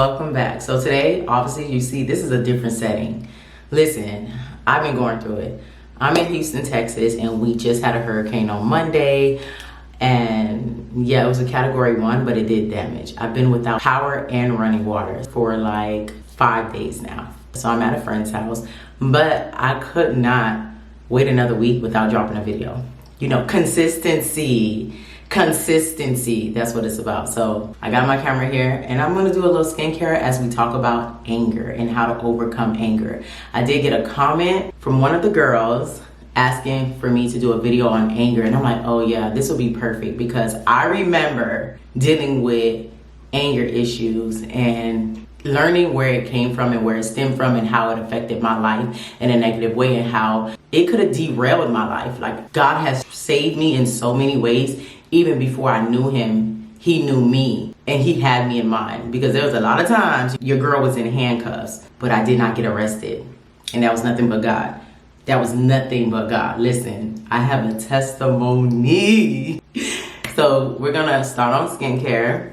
welcome back. So today, obviously, you see this is a different setting. Listen, I've been going through it. I'm in Houston, Texas, and we just had a hurricane on Monday. And yeah, it was a category 1, but it did damage. I've been without power and running water for like 5 days now. So I'm at a friend's house, but I could not wait another week without dropping a video. You know, consistency, that's what it's about. So I got my camera here and I'm gonna do a little skincare as we talk about anger and how to overcome anger. I did get a comment from one of the girls asking for me to do a video on anger, and I'm like, oh yeah, this will be perfect because I remember dealing with anger issues and learning where it came from and where it stemmed from and how it affected my life in a negative way and how it could have derailed my life. Like, God has saved me in so many ways. Even before I knew him, he knew me and he had me in mind, because there was a lot of times your girl was in handcuffs, but I did not get arrested. And that was nothing but God. That was nothing but God. Listen, I have a testimony. So we're gonna start on skincare.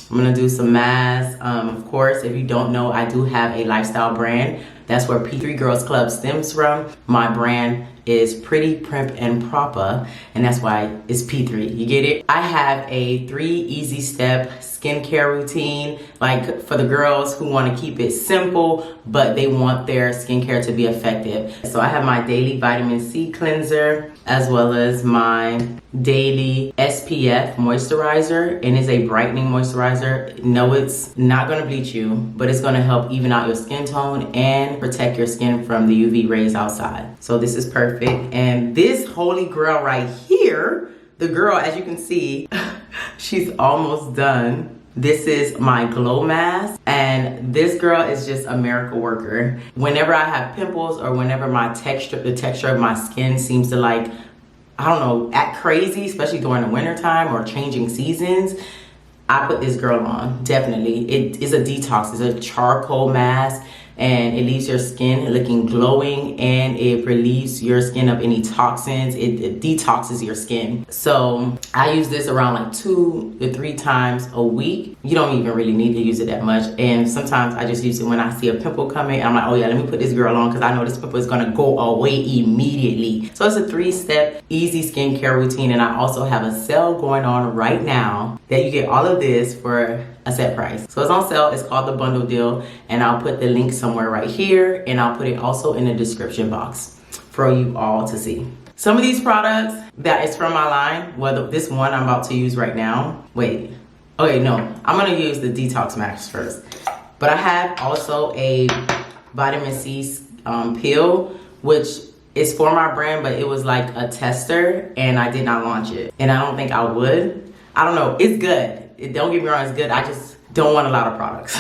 I'm gonna do some masks. Of course, if you don't know, I do have a lifestyle brand. That's where P3 Girls Club stems from. My brand is Pretty, Primp, and Proper, and that's why it's P3. You get it? I have a 3 easy step skincare routine, like for the girls who want to keep it simple, but they want their skincare to be effective. So I have my daily vitamin C cleanser, as well as my daily SPF moisturizer, and it's a brightening moisturizer. No, it's not going to bleach you, but it's going to help even out your skin tone and protect your skin from the UV rays outside. So this is perfect. And this holy grail right here, the girl, as you can see, she's almost done. This is my glow mask, and this girl is just a miracle worker. Whenever I have pimples or whenever the texture of my skin seems to, like, I don't know, act crazy, especially during the winter time or changing seasons, I put this girl on, definitely. It is a detox. It's a charcoal mask, and it leaves your skin looking glowing, and it relieves your skin of any toxins. It detoxes your skin. So I use this around like 2 to 3 times a week. You don't even really need to use it that much. And sometimes I just use it when I see a pimple coming. I'm like, oh yeah, let me put this girl on because I know this pimple is gonna go away immediately. So it's a 3-step easy skincare routine. And I also have a sale going on right now that you get all of this for a set price. So it's on sale. It's called the bundle deal, and I'll put the link somewhere right here, and I'll put it also in the description box for you all to see. Some of these products that is from my line, well, this one I'm about to use right now. Wait, okay, no, I'm gonna use the detox mask first. But I have also a vitamin C pill, which is for my brand, but it was like a tester, and I did not launch it, and I don't think I would. I don't know, it's good. Don't get me wrong, it's good. I just don't want a lot of products.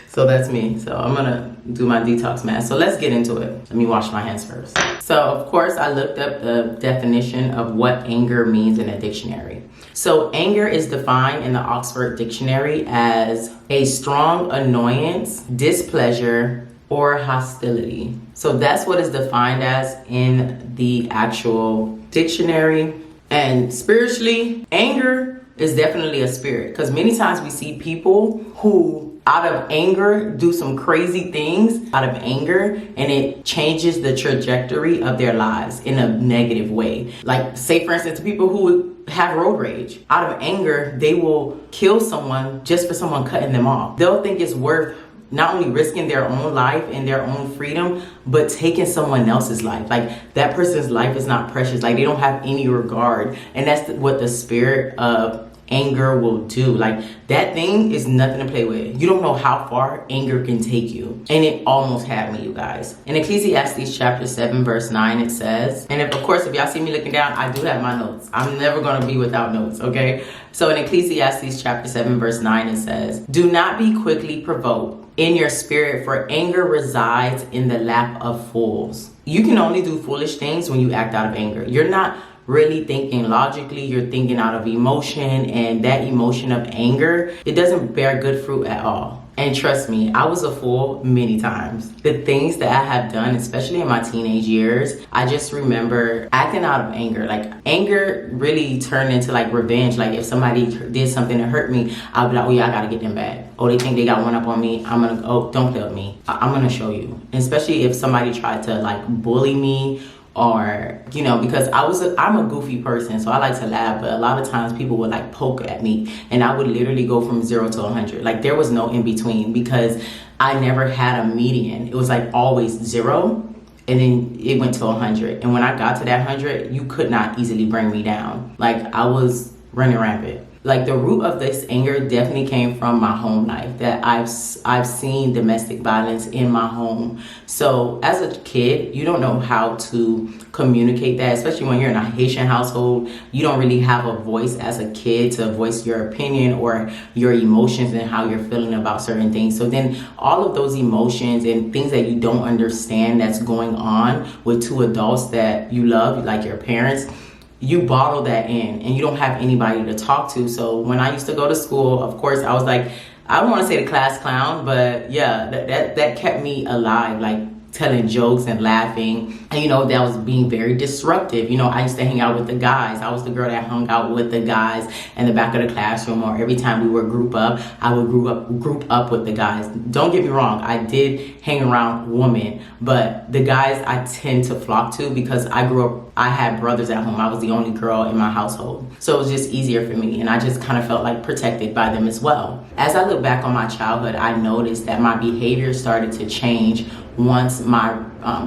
So that's me. So I'm gonna do my detox mask. So let's get into it. Let me wash my hands first. So of course I looked up the definition of what anger means in a dictionary. So anger is defined in the Oxford Dictionary as a strong annoyance, displeasure, or hostility. So that's what is defined as in the actual dictionary. And spiritually, anger is definitely a spirit, because many times we see people who out of anger do some crazy things out of anger, and it changes the trajectory of their lives in a negative way. Like, say for instance, people who have road rage, out of anger they will kill someone just for someone cutting them off. They'll think it's worth not only risking their own life and their own freedom, but taking someone else's life. Like, that person's life is not precious. Like, they don't have any regard. And that's what the spirit of anger will do. Like, that thing is nothing to play with. You don't know how far anger can take you. And it almost had me, you guys. In Ecclesiastes chapter 7, verse 9, it says, and if y'all see me looking down, I do have my notes. I'm never gonna be without notes, okay? So in Ecclesiastes chapter 7, verse 9, it says, do not be quickly provoked in your spirit, for anger resides in the lap of fools. You can only do foolish things when you act out of anger. You're not really thinking logically, you're thinking out of emotion, and that emotion of anger, it doesn't bear good fruit at all. And trust me, I was a fool many times. The things that I have done, especially in my teenage years, I just remember acting out of anger. Like, anger really turned into like revenge. Like, if somebody did something to hurt me, I'll be like, oh yeah, I gotta get them back. Oh, they think they got one up on me. Don't play with me. I'm gonna show you. And especially if somebody tried to like bully me, or because I'm a goofy person, so I like to laugh, but a lot of times people would like poke at me, and I would literally go from 0 to 100. Like, there was no in between, because I never had a median. It was like always 0, and then it went to 100, and when I got to that 100, you could not easily bring me down. Like, I was running rampant. Like, the root of this anger definitely came from my home life, that I've seen domestic violence in my home. So as a kid, you don't know how to communicate that, especially when you're in a Haitian household. You don't really have a voice as a kid to voice your opinion or your emotions and how you're feeling about certain things. So then all of those emotions and things that you don't understand that's going on with two adults that you love, like your parents, you bottle that in, and you don't have anybody to talk to. So when I used to go to school, of course, I was like, I don't want to say the class clown, but yeah, that kept me alive, like telling jokes and laughing. And that was being very disruptive. I used to hang out with the guys. I was the girl that hung out with the guys in the back of the classroom, or every time we would group up, I would group up with the guys. Don't get me wrong, I did hang around women, but the guys I tend to flock to, because I had brothers at home. I was the only girl in my household. So it was just easier for me, and I just kind of felt like protected by them as well. As I look back on my childhood, I noticed that my behavior started to change once my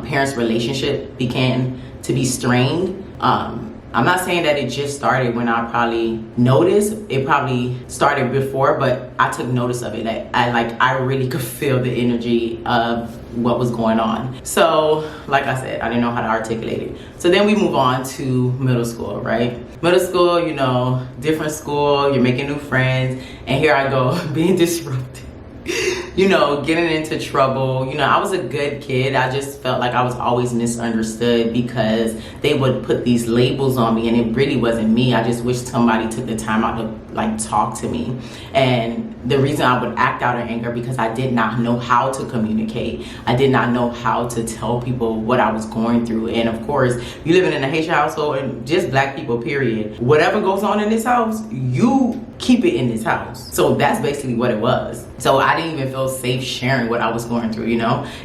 parents' relationship began to be strained. I'm not saying that it just started when I probably noticed. It probably started before, but I took notice of it. I really could feel the energy of what was going on. So, like I said, I didn't know how to articulate it. So then we move on to middle school, right? Middle school, different school, you're making new friends, and here I go being disrupted. Getting into trouble. I was a good kid. I just felt like I was always misunderstood, because they would put these labels on me, and it really wasn't me. I just wish somebody took the time out to talk to me. And the reason I would act out of anger, because I did not know how to communicate. I did not know how to tell people what I was going through. And of course, you living in a Haitian household, and just black people, period. Whatever goes on in this house, you keep it in this house. So that's basically what it was. So I didn't even feel safe sharing what I was going through,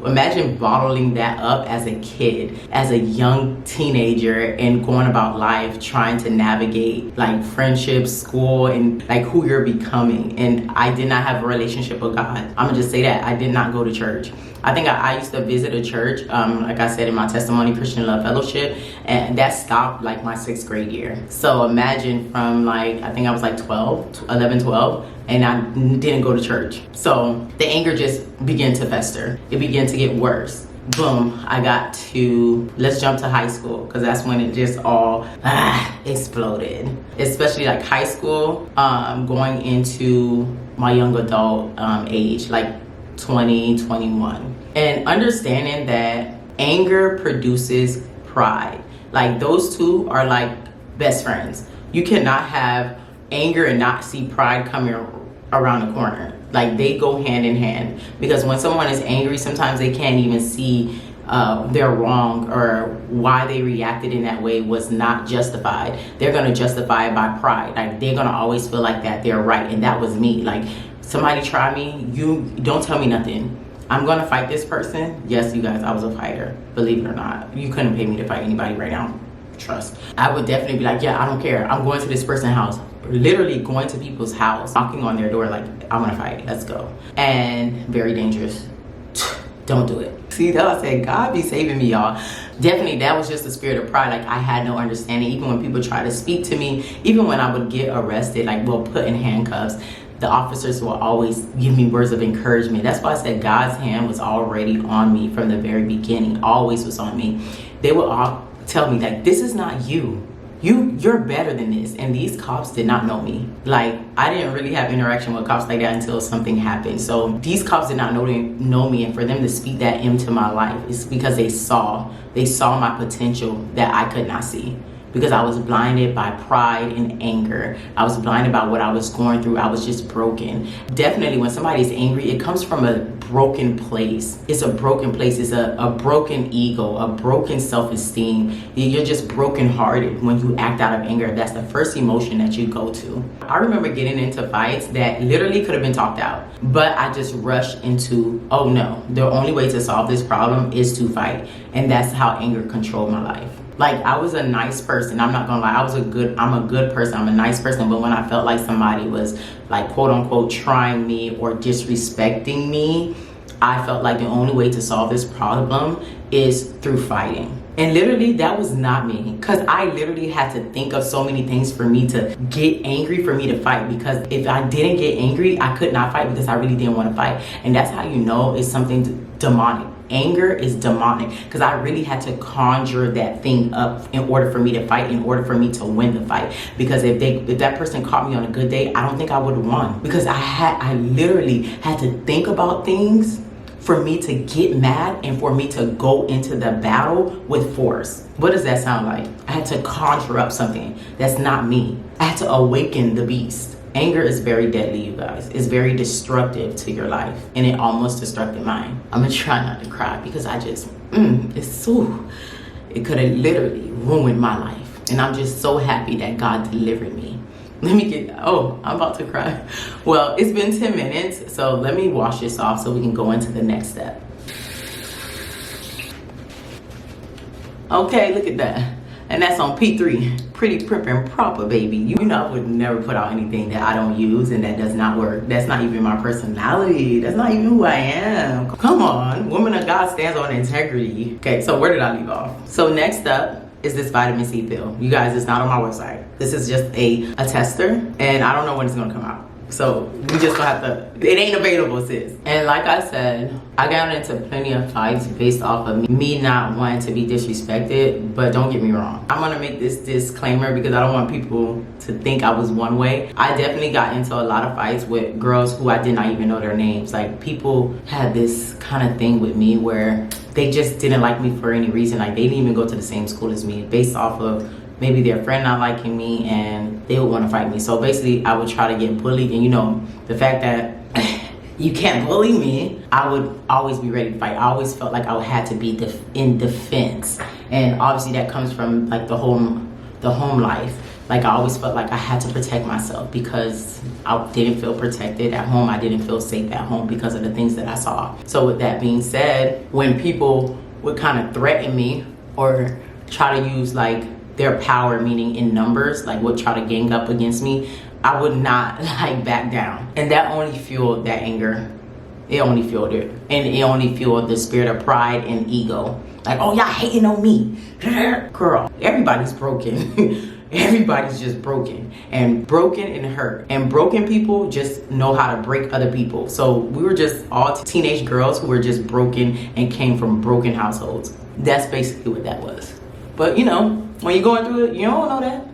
Imagine bottling that up as a kid, as a young teenager, and going about life trying to navigate like friendships, school, and like who you're becoming. And I did not have a relationship with God. I'm gonna just say that. I did not go to church. I think I used to visit a church, like I said in my testimony, Christian Love Fellowship, and that stopped like my 6th grade year. So imagine from I think I was like 11, 12, and I didn't go to church. So the anger just began to fester. It began to get worse. Boom, I got to, let's jump to high school, because that's when it just all exploded. Especially like high school, going into my young adult age, like 20, 21. And understanding that anger produces pride. Like, those two are like best friends. You cannot have anger and not see pride coming around the corner. Like, they go hand in hand, because when someone is angry, sometimes they can't even see they're wrong, or why they reacted in that way was not justified. They're gonna justify it by pride. Like, they're gonna always feel like that they're right, and that was me. Like, somebody try me, you don't tell me nothing. I'm gonna fight this person. Yes, you guys, I was a fighter, believe it or not. You couldn't pay me to fight anybody right now, trust. I would definitely be like, yeah, I don't care, I'm going to this person's house. Literally going to people's house, knocking on their door like, I wanna fight, let's go. And very dangerous. Don't do it. See, that I said, God be saving me, y'all. Definitely, that was just the spirit of pride. Like, I had no understanding. Even when people try to speak to me, even when I would get arrested, like, well, put in handcuffs, the officers will always give me words of encouragement. That's why I said God's hand was already on me from the very beginning, always was on me. They would all tell me, like, this is not you. You're better than this. And these cops did not know me. Like, I didn't really have interaction with cops like that until something happened. So these cops did not know me, and for them to speak that into my life is because they saw my potential that I could not see. because I was blinded by pride and anger. I was blinded by what I was going through. I was just broken. Definitely when somebody's angry, it comes from a broken place. It's a broken place. It's a broken ego, a broken self-esteem. You're just brokenhearted when you act out of anger. That's the first emotion that you go to. I remember getting into fights that literally could have been talked out, but I just rushed into, oh no, the only way to solve this problem is to fight. And that's how anger controlled my life. Like, I was a nice person. I'm not gonna lie. I'm a good person. I'm a nice person. But when I felt like somebody was like, quote unquote, trying me or disrespecting me, I felt like the only way to solve this problem is through fighting. And literally, that was not me, because I literally had to think of so many things for me to get angry, for me to fight. Because if I didn't get angry, I could not fight, because I really didn't want to fight. And that's how you know it's something demonic. Anger is demonic, because I really had to conjure that thing up in order for me to fight, in order for me to win the fight. Because if that person caught me on a good day, I don't think I would have won, because I literally had to think about things for me to get mad and for me to go into the battle with force. What does that sound like? I had to conjure up something that's not me. I had to awaken the beast. Anger is very deadly, you guys. It's very destructive to your life, and it almost destructed mine. I'm gonna try not to cry, because I just, it could have literally ruined my life. And I'm just so happy that God delivered me. I'm about to cry. Well, it's been 10 minutes, so let me wash this off so we can go into the next step. Okay, look at that. And that's on P3. Pretty, prim, and proper, baby. You know I would never put out anything that I don't use and that does not work. That's not even my personality. That's not even who I am. Come on. Woman of God stands on integrity. Okay, so where did I leave off? So next up is this vitamin C pill. You guys, it's not on my website. This is just a tester, and I don't know when it's gonna come out. So we just gonna have to, it ain't available, sis. And like I said, I got into plenty of fights based off of me not wanting to be disrespected, but don't get me wrong. I'm gonna make this disclaimer because I don't want people to think I was one way. I definitely got into a lot of fights with girls who I did not even know their names. Like, people had this kind of thing with me where they just didn't like me for any reason. Like, they didn't even go to the same school as me, based off of maybe their friend not liking me, and they would want to fight me. So basically, I would try to get bullied, and you know, the fact that you can't bully me, I would always be ready to fight. I always felt like I had to be in defense, and obviously that comes from like the home life. Like, I always felt like I had to protect myself because I didn't feel protected at home. I didn't feel safe at home because of the things that I saw. So with that being said, when people would kind of threaten me or try to use like their power, meaning in numbers, like would try to gang up against me, I would not like back down. And that only fueled that anger. It only fueled it. And it only fueled the spirit of pride and ego. Like, oh, y'all hating on me. Girl, everybody's broken. Everybody's just broken and hurt. And broken people just know how to break other people. So we were just all teenage girls who were just broken and came from broken households. That's basically what that was. But you know, when you're going through it, you don't know that.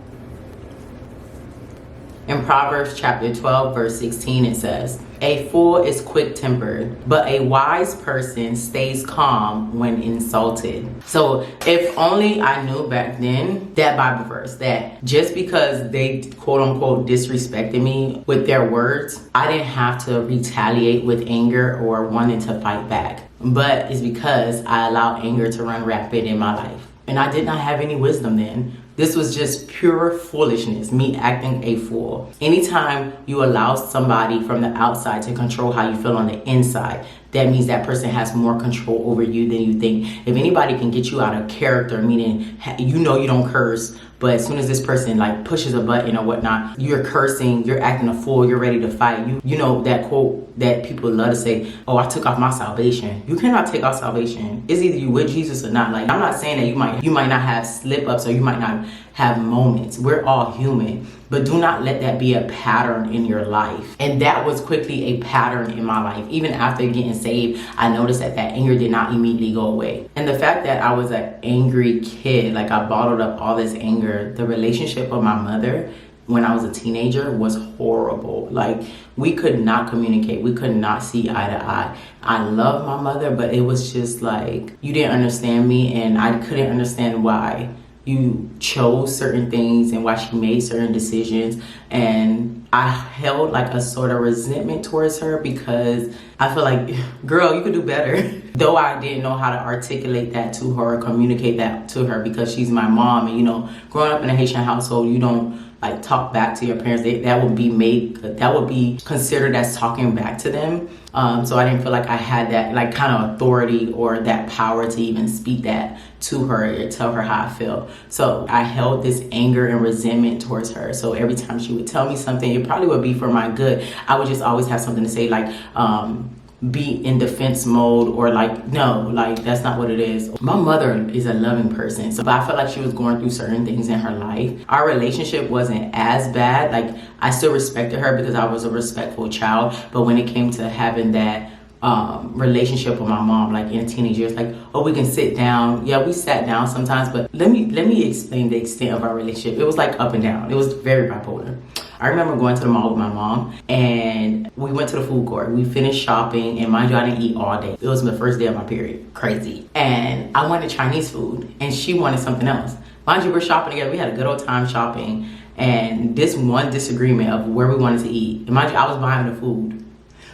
In Proverbs chapter 12, verse 16, it says, "A fool is quick-tempered, but a wise person stays calm when insulted." So if only I knew back then that Bible verse, that just because they quote-unquote disrespected me with their words, I didn't have to retaliate with anger or wanting to fight back. But it's because I allowed anger to run rampant in my life. And I did not have any wisdom then. This was just pure foolishness, me acting a fool. Anytime you allow somebody from the outside to control how you feel on the inside, that means that person has more control over you than you think. If anybody can get you out of character, meaning you know you don't curse, but as soon as this person like pushes a button or whatnot, you're cursing, you're acting a fool, you're ready to fight. You know that quote that people love to say, "Oh, I took off my salvation." You cannot take off salvation. It's either you with Jesus or not. Like, I'm not saying that you might not have slip ups or you might not have moments. We're all human. But do not let that be a pattern in your life. And that was quickly a pattern in my life. Even after getting saved, I noticed that anger did not immediately go away. And the fact that I was an angry kid, like I bottled up all this anger, the relationship with my mother when I was a teenager was horrible. Like, we could not communicate. We could not see eye to eye. I love my mother, but it was just like, you didn't understand me and I couldn't understand why you chose certain things and why she made certain decisions. And I held like a sort of resentment towards her because I feel like, girl, you could do better. Though I didn't know how to articulate that to her or communicate that to her because she's my mom. And, you know, growing up in a Haitian household, you don't like talk back to your parents. That would be considered as talking back to them. So I didn't feel like I had that like kind of authority or that power to even speak that to her or tell her how I feel. So I held this anger and resentment towards her. So every time she would tell me something, it probably would be for my good. I would just always have something to say, like be in defense mode, or like, no, like that's not what it is. My mother is a loving person, so but I felt like she was going through certain things in her life. Our relationship wasn't as bad. Like, I still respected her because I was a respectful child, but when it came to having that relationship with my mom, like in teenage years, like, oh, we can sit down. Yeah, we sat down sometimes, but let me explain the extent of our relationship. It was like up and down. It was very bipolar. I remember going to the mall with my mom, and we went to the food court. We finished shopping, and mind you, I didn't eat all day. It was the first day of my period. Crazy. And I wanted Chinese food, and she wanted something else. Mind you, we're shopping together. We had a good old time shopping, and this one disagreement of where we wanted to eat. And mind you, I was buying the food.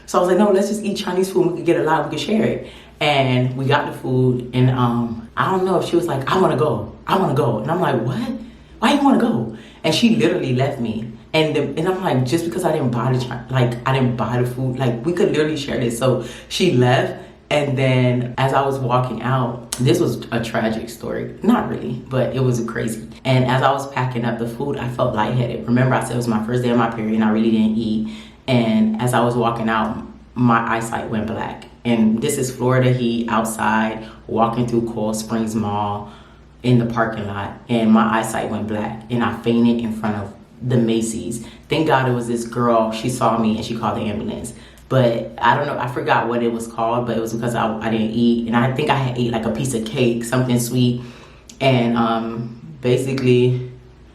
So I was like, no, let's just eat Chinese food. We could get a lot. We could share it. And we got the food, and I don't know if she was like, I want to go. And I'm like, what? Why you want to go? And she literally left me. And I'm like, just because I didn't buy the food, like we could literally share this. So she left, and then as I was walking out, this was a tragic story. Not really, but it was crazy. And as I was packing up the food, I felt lightheaded. Remember, I said it was my first day of my period and I really didn't eat. And as I was walking out, my eyesight went black. And this is Florida heat, outside, walking through Coral Springs Mall in the parking lot, and my eyesight went black, and I fainted in front of the Macy's. Thank God it was this girl. She saw me and she called the ambulance. But I don't know, I forgot what it was called, but it was because I didn't eat. And I think I had ate like a piece of cake, something sweet. And basically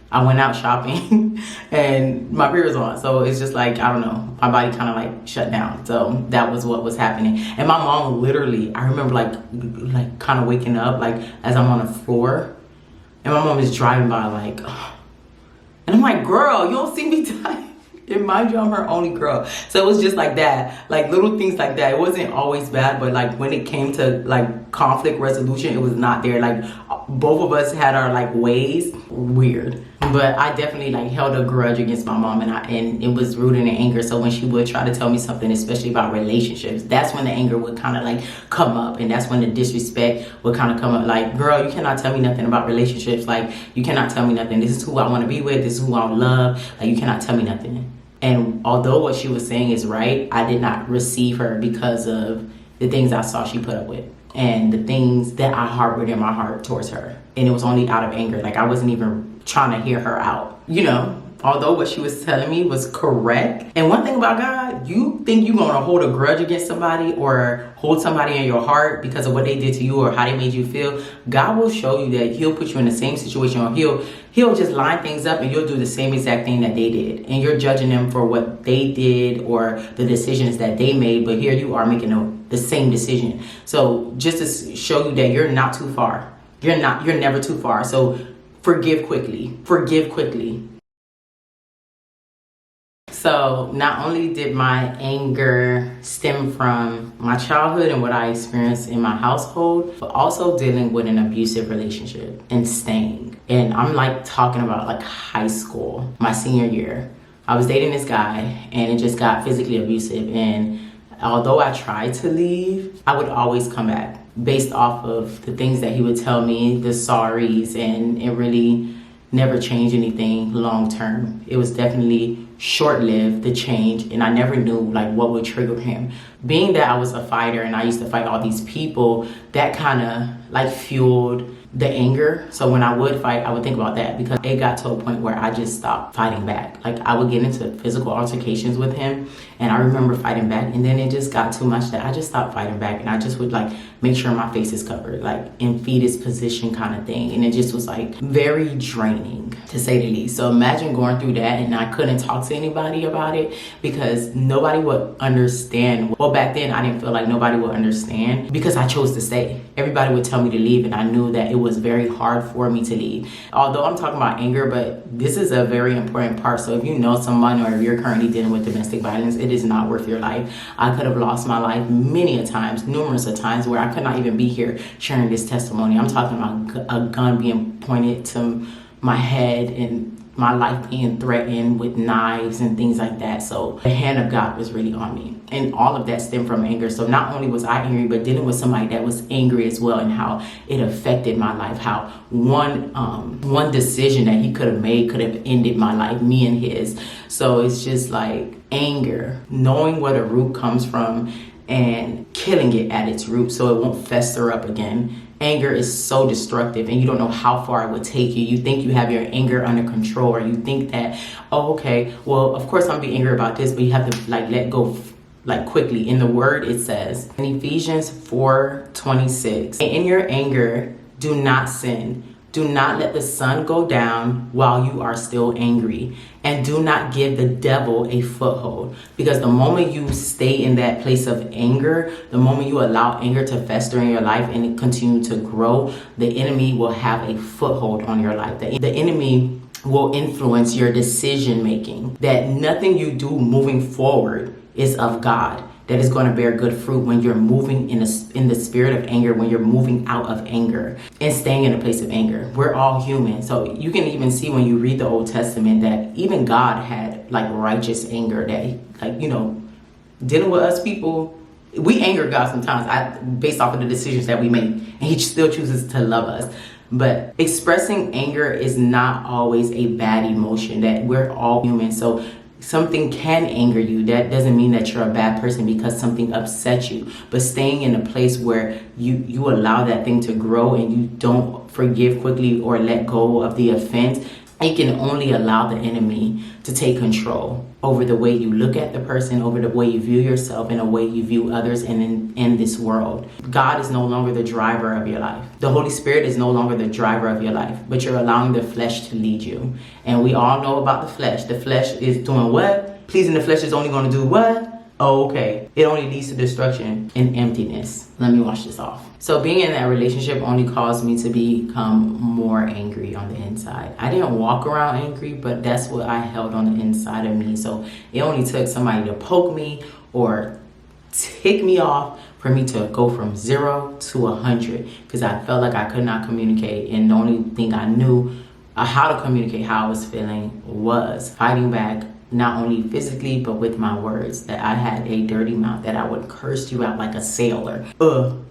I went out shopping and my period was on. So it's just like, I don't know, my body kind of like shut down. So that was what was happening. And my mom literally, I remember like kind of waking up like as I'm on the floor, and my mom is driving by like, and I'm like, girl, you don't see me die. And mind you, I'm her only girl. So it was just like that, like little things like that. It wasn't always bad, but like when it came to like conflict resolution, it was not there. Like both of us had our like ways. Weird. But I definitely like held a grudge against my mom, and it was rooted in anger. So when she would try to tell me something, especially about relationships, that's when the anger would kind of like come up, and that's when the disrespect would kind of come up. Like, girl, you cannot tell me nothing about relationships. Like, you cannot tell me nothing. This is who I want to be with. This is who I love. Like, you cannot tell me nothing. And although what she was saying is right, I did not receive her because of the things I saw she put up with and the things that I harbored in my heart towards her. And it was only out of anger. Like, I wasn't even trying to hear her out, you know, although what she was telling me was correct. And one thing about God, you think you're going to hold a grudge against somebody or hold somebody in your heart because of what they did to you or how they made you feel, God will show you that he'll put you in the same situation, or he'll just line things up and you'll do the same exact thing that they did. And you're judging them for what they did or the decisions that they made, but here you are making the same decision. So just to show you that you're not too far. You're never too far. So forgive quickly. So not only did my anger stem from my childhood and what I experienced in my household, but also dealing with an abusive relationship and staying. And I'm like talking about like high school, my senior year. I was dating this guy and it just got physically abusive. And although I tried to leave, I would always come back based off of the things that he would tell me, the sorries, and it really never changed anything long term. It was definitely short-lived, the change, and I never knew like what would trigger him. Being that I was a fighter and I used to fight all these people, that kind of like fueled the anger. So when I would fight, I would think about that, because it got to a point where I just stopped fighting back. Like I would get into physical altercations with him And I remember fighting back, and then it just got too much that I just stopped fighting back, and I just would like make sure my face is covered, like in fetus position kind of thing. And it just was like very draining, to say the least. So imagine going through that, and I couldn't talk to anybody about it because nobody would understand. Well, back then I didn't feel like nobody would understand because I chose to stay. Everybody would tell me to leave, and I knew that it was very hard for me to leave. Although I'm talking about anger, but this is a very important part. So if you know someone, or if you're currently dealing with domestic violence, it is not worth your life. I could have lost my life many a times, numerous of times, where I could not even be here sharing this testimony. I'm talking about a gun being pointed to my head and my life being threatened with knives and things like that. So the hand of God was really on me, and all of that stemmed from anger. So not only was I angry, but dealing with somebody that was angry as well, and how it affected my life, how one decision that he could have made could have ended my life, me and his. So it's just like anger, knowing where the root comes from and killing it at its root so it won't fester up again. Anger is so destructive, and you don't know how far it would take you. You think you have your anger under control, or you think that, oh, okay, well, of course I'm gonna be angry about this, but you have to like let go like quickly. In the word, it says in Ephesians 4:26, in your anger, do not sin. Do not let the sun go down while you are still angry, and do not give the devil a foothold. Because the moment you stay in that place of anger, the moment you allow anger to fester in your life and it continue to grow, the enemy will have a foothold on your life. The enemy will influence your decision making, that nothing you do moving forward is of God, that is going to bear good fruit when you're moving in the spirit of anger, when you're moving out of anger and staying in a place of anger. We're all human. So you can even see when you read the Old Testament that even God had like righteous anger, that like, you know, dealing with us people, we anger God sometimes based off of the decisions that we make, and he still chooses to love us. But expressing anger is not always a bad emotion, that we're all human. So something can anger you. That doesn't mean that you're a bad person because something upsets you. But staying in a place where you allow that thing to grow and you don't forgive quickly or let go of the offense, it can only allow the enemy to take control over the way you look at the person, over the way you view yourself, and the way you view others in this world. God is no longer the driver of your life. The Holy Spirit is no longer the driver of your life, but you're allowing the flesh to lead you. And we all know about the flesh. The flesh is doing what? Pleasing the flesh is only going to do what? Oh, okay. It only leads to destruction and emptiness. Let me wash this off. So being in that relationship only caused me to become more angry on the inside. I didn't walk around angry, but that's what I held on the inside of me. So it only took somebody to poke me or tick me off for me to go from 0 to 100, because I felt like I could not communicate. And the only thing I knew how to communicate how I was feeling was fighting back, not only physically, but with my words. That I had a dirty mouth, that I would curse you out like a sailor.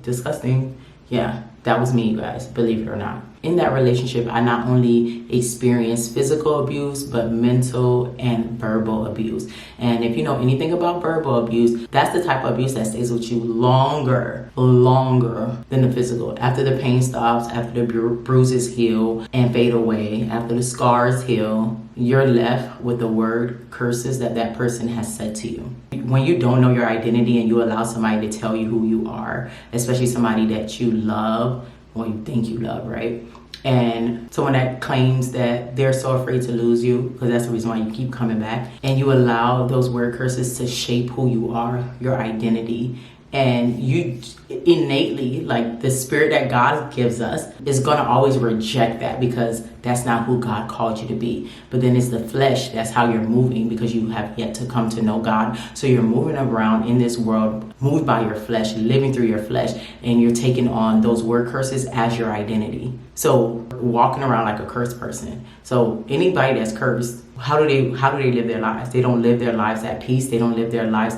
Disgusting. Yeah, that was me, you guys, believe it or not. In that relationship, I not only experienced physical abuse, but mental and verbal abuse. And if you know anything about verbal abuse, that's the type of abuse that stays with you longer than the physical. After the pain stops, after the bruises heal and fade away, after the scars heal, you're left with the word curses that person has said to you. When you don't know your identity and you allow somebody to tell you who you are, especially somebody that you love, or you think you love, right? And someone that claims that they're so afraid to lose you, because that's the reason why you keep coming back, and you allow those word curses to shape who you are, your identity, and you innately, like the spirit that God gives us is going to always reject that, because that's not who God called you to be. But then it's the flesh, that's how you're moving, because you have yet to come to know God. So you're moving around in this world, moved by your flesh, living through your flesh, and you're taking on those word curses as your identity. So walking around like a cursed person. So anybody that's cursed, how do they live their lives? They don't live their lives at peace. They don't live their lives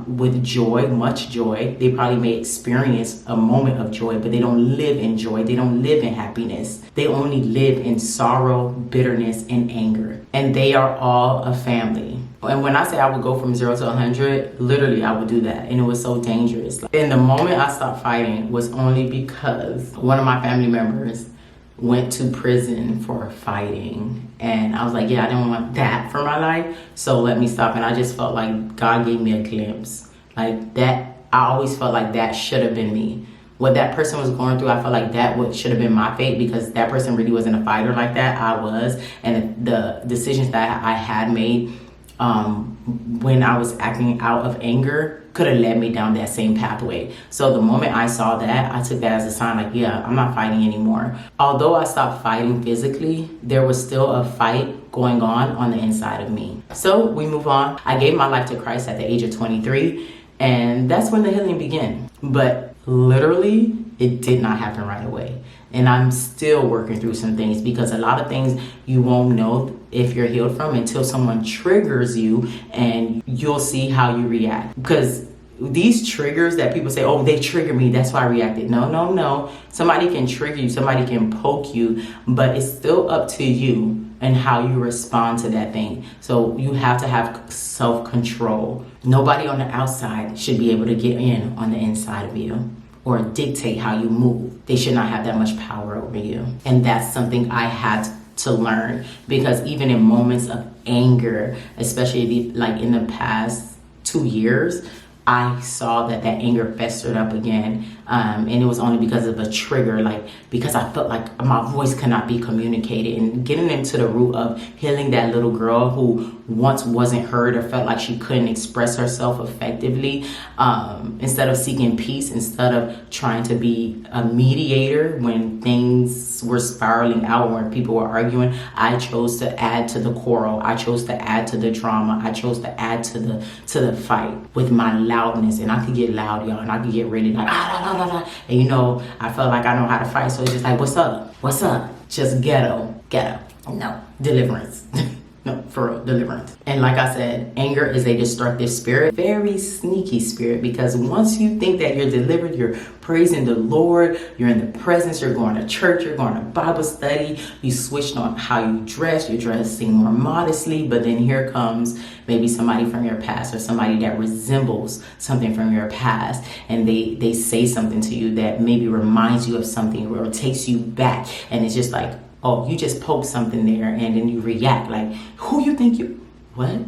with joy, much joy. They probably may experience a moment of joy, but they don't live in joy. They don't live in happiness. They only live in sorrow, bitterness, and anger. And they are all a family. And when I say I would go from 0 to 100, literally I would do that. And it was so dangerous. And the moment I stopped fighting was only because one of my family members went to prison for fighting. And I was like, yeah, I didn't want that for my life. So let me stop. And I just felt like God gave me a glimpse. Like that, I always felt like that should have been me. What that person was going through, I felt like that should have been my fate, because that person really wasn't a fighter like that. I was. And the decisions that I had made when I was acting out of anger could have led me down that same pathway. So the moment I saw that, I took that as a sign, like, yeah, I'm not fighting anymore. Although I stopped fighting physically, there was still a fight going on the inside of me. So we move on. I gave my life to Christ at the age of 23, and that's when the healing began. But literally, it did not happen right away. And I'm still working through some things, because a lot of things you won't know if you're healed from until someone triggers you, and you'll see how you react. Because these triggers that people say, oh, they trigger me, that's why I reacted. No. Somebody can trigger you, somebody can poke you, but it's still up to you and how you respond to that thing. So you have to have self-control. Nobody on the outside should be able to get in on the inside of you or dictate how you move. They should not have that much power over you. And that's something I had to learn, because even in moments of anger, especially like in the past 2 years, I saw that anger festered up again. And it was only because of a trigger, like because I felt like my voice could not be communicated, and getting into the root of healing that little girl who once wasn't heard or felt like she couldn't express herself effectively. Instead of seeking peace, instead of trying to be a mediator when things were spiraling out, when people were arguing, I chose to add to the quarrel. I chose to add to the drama. I chose to add to the fight with my loudness. And I could get loud, y'all, and I could get really like, and you know, I felt like I know how to fight. So it's just like, what's up? Just ghetto. No, deliverance. No, for real, deliverance. And like I said, anger is a destructive spirit, very sneaky spirit, because once you think that you're delivered, you're praising the Lord, you're in the presence, you're going to church, you're going to Bible study, you switched on how you dress, you're dressing more modestly, but then here comes maybe somebody from your past or somebody that resembles something from your past, and they say something to you that maybe reminds you of something or takes you back, and it's just like, oh, you just poke something there, and then you react like, who you think you, what?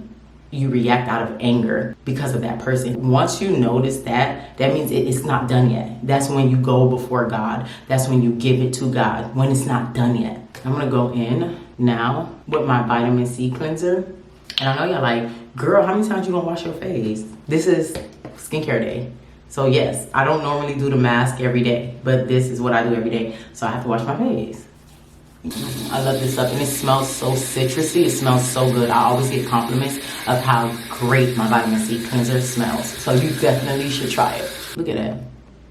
You react out of anger because of that person. Once you notice that means it's not done yet. That's when you go before God. That's when you give it to God, when it's not done yet. I'm gonna go in now with my vitamin C cleanser. And I know you're like, girl, how many times you gonna wash your face? This is skincare day. So yes, I don't normally do the mask every day, but this is what I do every day. So I have to wash my face. I love this stuff, and it smells so citrusy. It smells so good. I always get compliments of how great my vitamin C cleanser smells. So you definitely should try it. Look at that.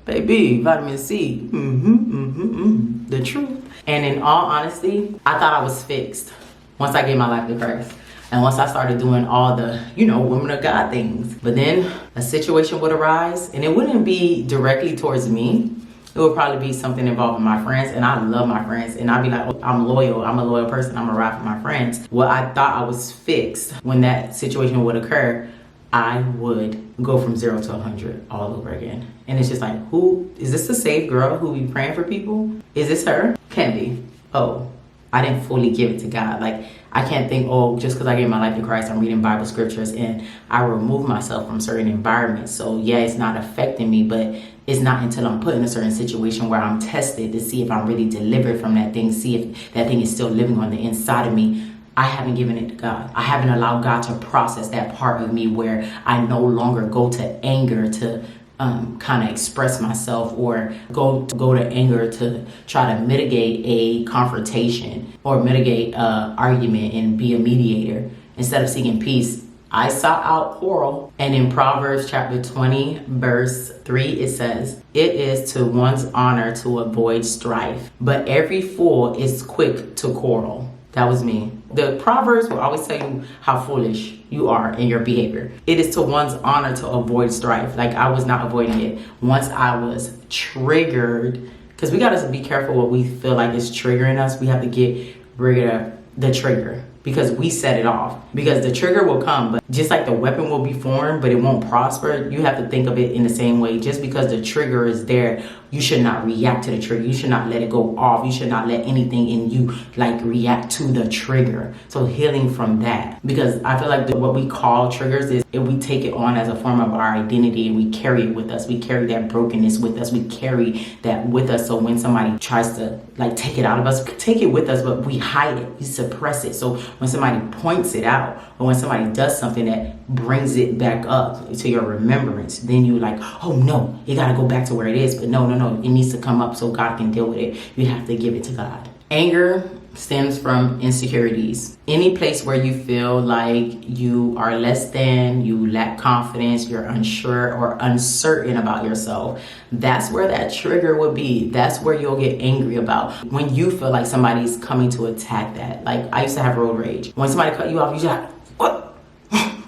Baby, vitamin C. The truth. And in all honesty, I thought I was fixed once I gave my life to Christ. And once I started doing all the, women of God things. But then a situation would arise, and it wouldn't be directly towards me. It would probably be something involving my friends, and I love my friends, and I'd be like, oh, I'm loyal. I'm a loyal person. I'm gonna ride for my friends. Well, I thought I was fixed. When that situation would occur, I would go from 0 to 100 all over again. And it's just like, who is this? The saved girl who be praying for people? Is this her? Can't be. Oh, I didn't fully give it to God. Like, I can't think, oh, just because I gave my life to Christ, I'm reading Bible scriptures and I remove myself from certain environments. So yeah, it's not affecting me, but it's not until I'm put in a certain situation where I'm tested to see if I'm really delivered from that thing, see if that thing is still living on the inside of me. I haven't given it to God. I haven't allowed God to process that part of me where I no longer go to anger to kind of express myself, or go to anger to try to mitigate a confrontation or mitigate an argument and be a mediator. Instead of seeking peace, I sought out quarrel. And in Proverbs chapter 20, verse 3, it says, it is to one's honor to avoid strife, but every fool is quick to quarrel. That was me. The Proverbs will always tell you how foolish you are in your behavior. It is to one's honor to avoid strife. Like, I was not avoiding it. Once I was triggered, because we got to be careful what we feel like is triggering us. We have to get rid of the trigger, because we set it off. Because the trigger will come, but just like the weapon will be formed, but it won't prosper, you have to think of it in the same way. Just because the trigger is there, you should not react to the trigger. You should not let it go off. You should not let anything in you like react to the trigger. So healing from that, because I feel like what we call triggers is if we take it on as a form of our identity and we carry it with us. We carry that brokenness with us. We carry that with us. So when somebody tries to like take it out of us, take it with us, but we hide it. We suppress it. So when somebody points it out, or when somebody does something that brings it back up to your remembrance, then you like, oh no, you got to go back to where it is. But no, it needs to come up so God can deal with it. You have to give it to God. Anger stems from insecurities. Any place where you feel like you are less than, you lack confidence, you're unsure or uncertain about yourself, that's where that trigger would be. That's where you'll get angry about. When you feel like somebody's coming to attack that. Like I used to have road rage. When somebody cut you off, you just like, what?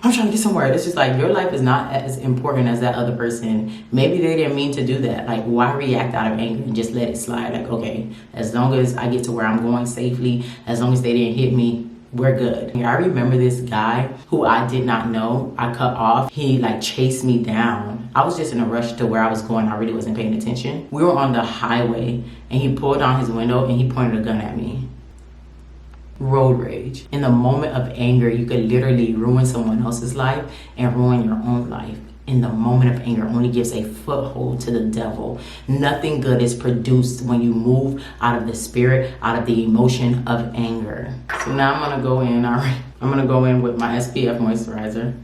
I'm trying to get somewhere. It's just like your life is not as important as that other person. Maybe they didn't mean to do that. Like, why react out of anger and just let it slide? Like, okay, as long as I get to where I'm going safely, as long as they didn't hit me, we're good. I remember this guy who I did not know. I cut off. He like chased me down. I was just in a rush to where I was going. I really wasn't paying attention. We were on the highway and he pulled down his window and he pointed a gun at me. Road rage. In the moment of anger, you could literally ruin someone else's life and ruin your own life. In the moment of anger, only gives a foothold to the devil. Nothing good is produced when you move out of the spirit, out of the emotion of anger. So now I'm gonna go in. I'm gonna go in with my SPF moisturizer.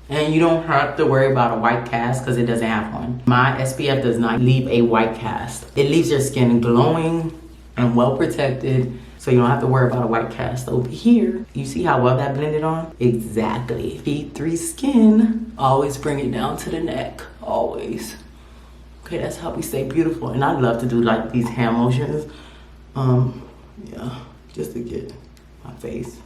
And you don't have to worry about a white cast because it doesn't have one. My SPF does not leave a white cast. It leaves your skin glowing and well protected, so you don't have to worry about a white cast over here. You see how well that blended on? Exactly. P3 Skin. Always bring it down to the neck. Always. Okay, that's how we stay beautiful. And I love to do like these hand motions. Yeah, just to get my face.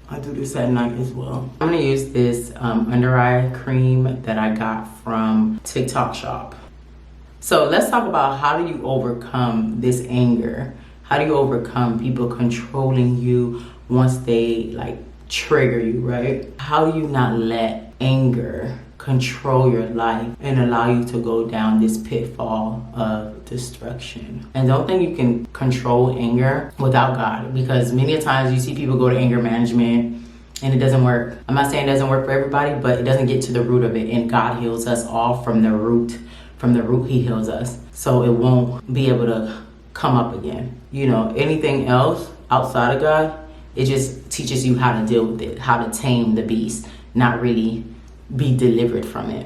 I do this at night as well. I'm gonna use this under eye cream that I got from TikTok Shop. So let's talk about how do you overcome this anger? How do you overcome people controlling you once they like trigger you, right? How do you not let anger control your life and allow you to go down this pitfall of destruction? And don't think you can control anger without God, because many times you see people go to anger management and it doesn't work. I'm not saying it doesn't work for everybody, but it doesn't get to the root of it, and God heals us all from the root. From the root, he heals us. So it won't be able to come up again. You know, anything else outside of God, it just teaches you how to deal with it, how to tame the beast, not really be delivered from it.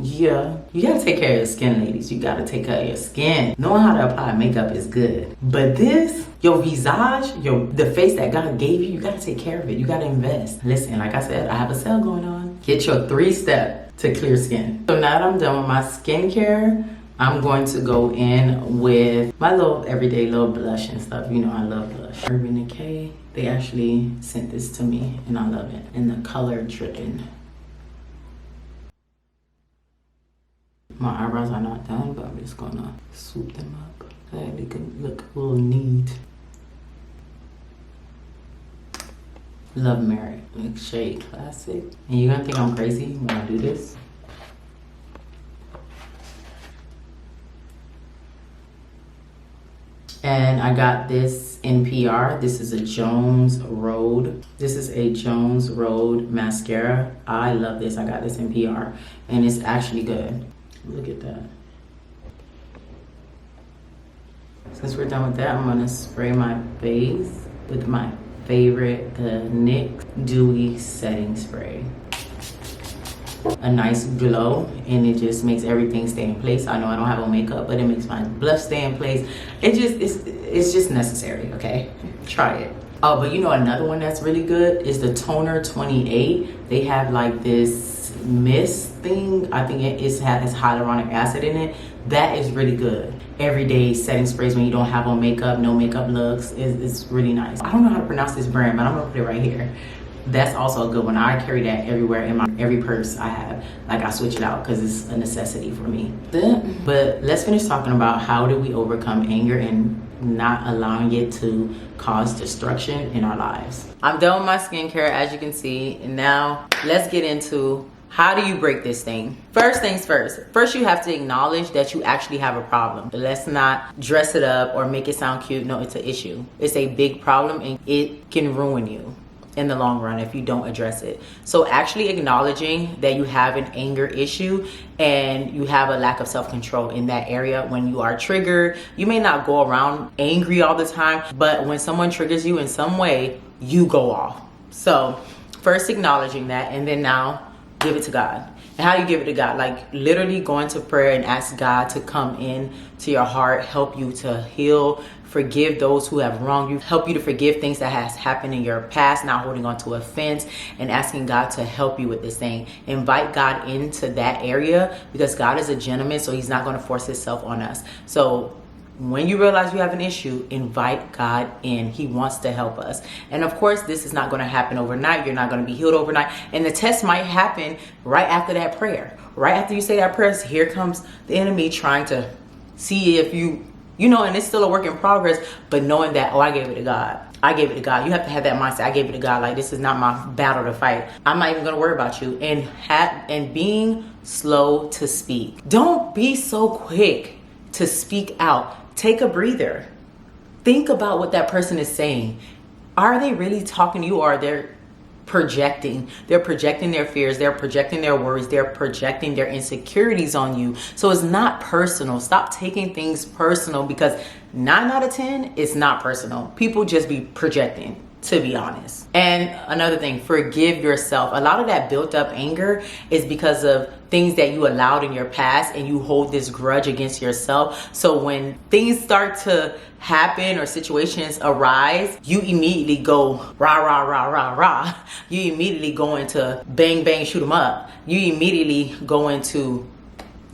Yeah. You gotta take care of your skin, ladies. You gotta take care of your skin. Knowing how to apply makeup is good. But this, your visage, the face that God gave you, you gotta take care of it. You gotta invest. Listen, like I said, I have a sale going on. Get your 3-step to clear skin. So now that I'm done with my skincare, I'm going to go in with my little everyday little blush and stuff. You know I love blush. Urban Decay, they actually sent this to me and I love it. And the color Drippin'. My eyebrows are not done, but I'm just gonna swoop them up so they can look a little neat. Love Merit, like shade classic. And you're gonna think I'm crazy when I do this. And I got this in PR. This is a Jones Road. This is a Jones Road mascara. I love this. I got this in PR and it's actually good. Look at that. Since we're done with that, I'm gonna spray my face with my favorite, the NYX Dewy Setting Spray. A nice glow, and it just makes everything stay in place. I know I don't have on makeup, but it makes my blush stay in place. It's just necessary, okay? Try it. Oh, but you know another one that's really good is the Toner 28. They have like this mist thing. I think it has hyaluronic acid in it. That is really good. Everyday setting sprays when you don't have on makeup, no makeup looks. It's really nice. I don't know how to pronounce this brand, but I'm gonna put it right here. That's also a good one. I carry that everywhere in my every purse I have. Like, I switch it out because it's a necessity for me. But let's finish talking about how do we overcome anger and not allowing it to cause destruction in our lives. I'm done with my skincare, as you can see, and now let's get into how do you break this thing. First things first. First, you have to acknowledge that you actually have a problem. Let's not dress it up or make it sound cute. No, it's an issue. It's a big problem, and it can ruin you in the long run if you don't address it. So actually acknowledging that you have an anger issue and you have a lack of self-control in that area. When you are triggered, you may not go around angry all the time, but when someone triggers you in some way, you go off. So first acknowledging that, and then now give it to God. And how do you give it to God? Like literally going to prayer and ask God to come in to your heart, help you to heal, forgive those who have wronged you, help you to forgive things that has happened in your past, not holding on to offense, and asking God to help you with this thing. Invite God into that area, because God is a gentleman, so he's not going to force himself on us. So when you realize you have an issue, invite God in. He wants to help us. And of course, this is not going to happen overnight. You're not going to be healed overnight. And the test might happen right after that prayer. Right after you say that prayer, here comes the enemy trying to see if you know, and it's still a work in progress, but knowing that, oh, I gave it to God. I gave it to God. You have to have that mindset. I gave it to God. Like, this is not my battle to fight. I'm not even going to worry about you. And being slow to speak. Don't be so quick to speak out. Take a breather. Think about what that person is saying. Are they really talking to you, or are they projecting? They're projecting their fears, they're projecting their worries, they're projecting their insecurities on you. So it's not personal. Stop taking things personal, because 9 out of 10, it's not personal. People just be projecting, to be honest. And another thing, forgive yourself. A lot of that built up anger is because of things that you allowed in your past, and you hold this grudge against yourself. So when things start to happen or situations arise, you immediately go rah, rah, rah, rah, rah. You immediately go into bang, bang, shoot 'em up. You immediately go into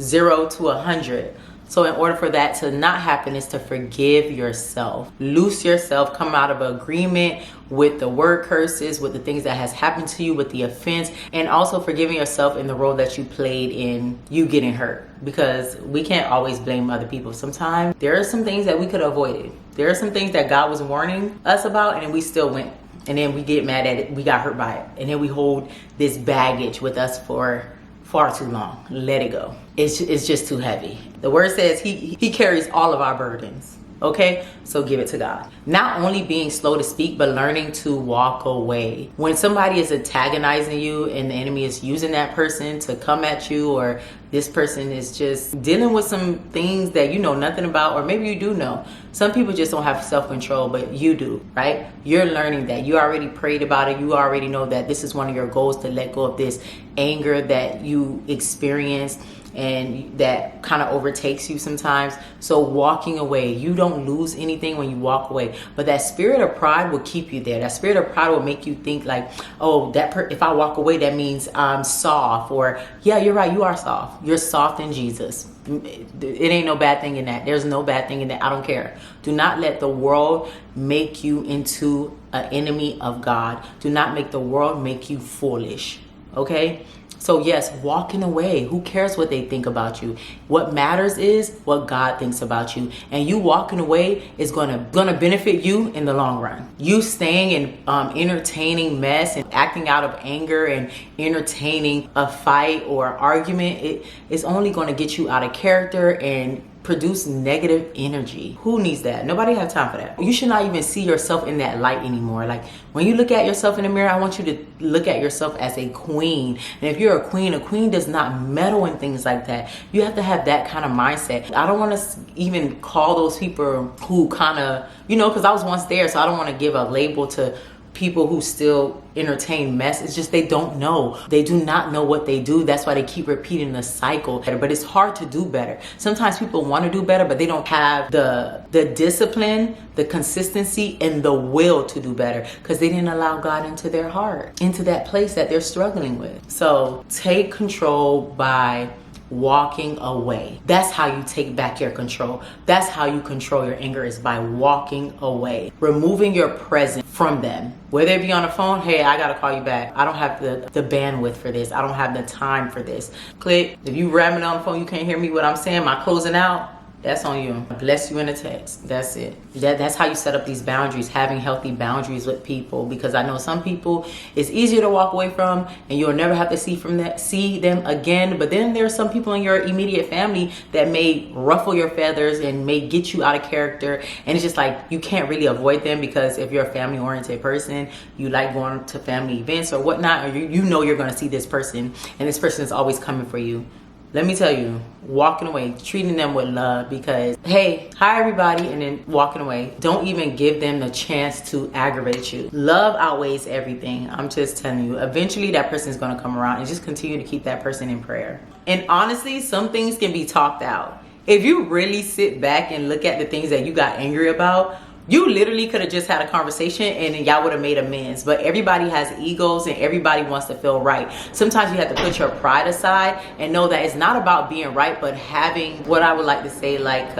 0 to 100. So in order for that to not happen is to forgive yourself. Loose yourself, come out of agreement with the word curses, with the things that has happened to you, with the offense, and also forgiving yourself in the role that you played in you getting hurt. Because we can't always blame other people. Sometimes there are some things that we could have avoided. There are some things that God was warning us about, and then we still went. And then we get mad at it, we got hurt by it. And then we hold this baggage with us for far too long. Let it go. It's just too heavy. The word says he carries all of our burdens. Okay, so give it to God. Not only being slow to speak, but learning to walk away. When somebody is antagonizing you and the enemy is using that person to come at you, or this person is just dealing with some things that you know nothing about, or maybe you do know. Some people just don't have self-control, but you do, right? You're learning that. You already prayed about it. You already know that this is one of your goals, to let go of this anger that you experienced and that kind of overtakes you sometimes. So walking away, you don't lose anything when you walk away, but that spirit of pride will keep you there. That spirit of pride will make you think like, oh, if I walk away, that means I'm soft. Or yeah, you're right, you are soft. You're soft in Jesus. It ain't no bad thing in that. There's no bad thing in that. I don't care. Do not let the world make you into an enemy of God. Do not make the world make you foolish. Okay? So yes, walking away. Who cares what they think about you? What matters is what God thinks about you. And you walking away is gonna benefit you in the long run. You staying and entertaining mess and acting out of anger and entertaining a fight or argument, it is only gonna get you out of character and produce negative energy. Who needs that? Nobody has time for that. You should not even see yourself in that light anymore. Like when you look at yourself in the mirror, I want you to look at yourself as a queen. And if you're a queen does not meddle in things like that. You have to have that kind of mindset. I don't want to even call those people who kind of, because I was once there, so I don't want to give a label to people who still entertain mess. It's just they don't know. They do not know what they do. That's why they keep repeating the cycle. But it's hard to do better. Sometimes people want to do better, but they don't have the discipline, the consistency, and the will to do better, because they didn't allow God into their heart, into that place that they're struggling with. So take control by walking away. That's how you take back your control. That's how you control your anger, is by walking away, removing your presence from them. Whether it be on the phone, hey, I gotta call you back. I don't have the bandwidth for this. I don't have the time for this. Click. If you ramming on the phone, you can't hear me what I'm saying, my closing out, that's on you. Bless you in a text. That's it. That's how you set up these boundaries, having healthy boundaries with people. Because I know some people it's easier to walk away from and you'll never have to see them again. But then there are some people in your immediate family that may ruffle your feathers and may get you out of character. And it's just like you can't really avoid them, because if you're a family oriented person, you like going to family events or whatnot, or you know you're gonna see this person and this person is always coming for you. Let me tell you, walking away, treating them with love, because, hey, hi everybody, and then walking away. Don't even give them the chance to aggravate you. Love outweighs everything. I'm just telling you, eventually that person is gonna come around, and just continue to keep that person in prayer. And honestly, some things can be talked out. If you really sit back and look at the things that you got angry about, you literally could have just had a conversation and then y'all would have made amends. But everybody has egos and everybody wants to feel right. Sometimes you have to put your pride aside and know that it's not about being right, but having what I would like to say, like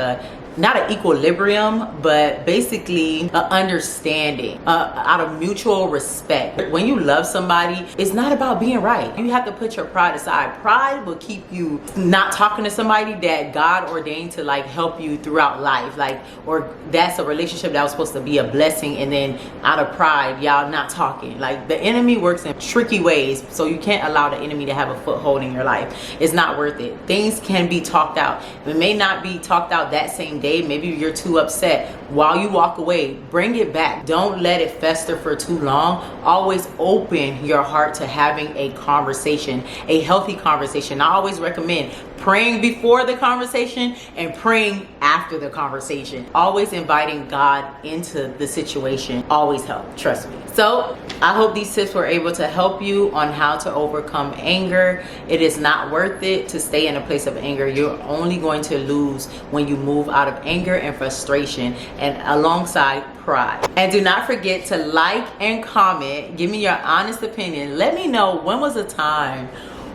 not an equilibrium, but basically an understanding out of mutual respect. When you love somebody, it's not about being right. You have to put your pride aside. Pride will keep you not talking to somebody that God ordained to like help you throughout life, like, or that's a relationship that was supposed to be a blessing, and then out of pride y'all not talking. Like, the enemy works in tricky ways, so you can't allow the enemy to have a foothold in your life. It's not worth it. Things can be talked out. It may not be talked out that same day. Maybe you're too upset. While you walk away, bring it back. Don't let it fester for too long. Always open your heart to having a conversation, a healthy conversation. I always recommend praying before the conversation and praying after the conversation. Always inviting God into the situation always helps, trust me. So I hope these tips were able to help you on how to overcome anger. It is not worth it to stay in a place of anger. You're only going to lose when you move out of anger and frustration, and alongside pride. And do not forget to like and comment. Give me your honest opinion. Let me know, when was a time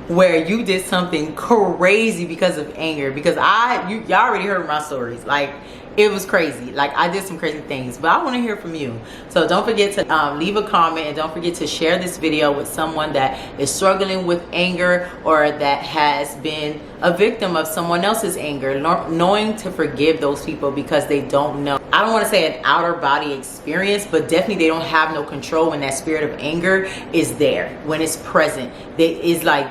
where you did something crazy because of anger? Because y'all already heard my stories. Like, it was crazy. Like, I did some crazy things, but I want to hear from you. So don't forget to leave a comment, and don't forget to share this video with someone that is struggling with anger, or that has been a victim of someone else's anger. Knowing to forgive those people because they don't know. I don't want to say an outer body experience, but definitely they don't have no control when that spirit of anger is there. When it's present, it's like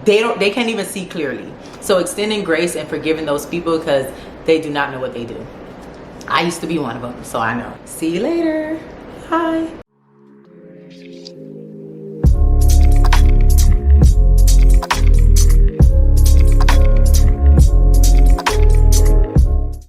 they can't even see clearly. So extending grace and forgiving those people, because they do not know what they do. I used to be one of them, so I know. See you later. Bye.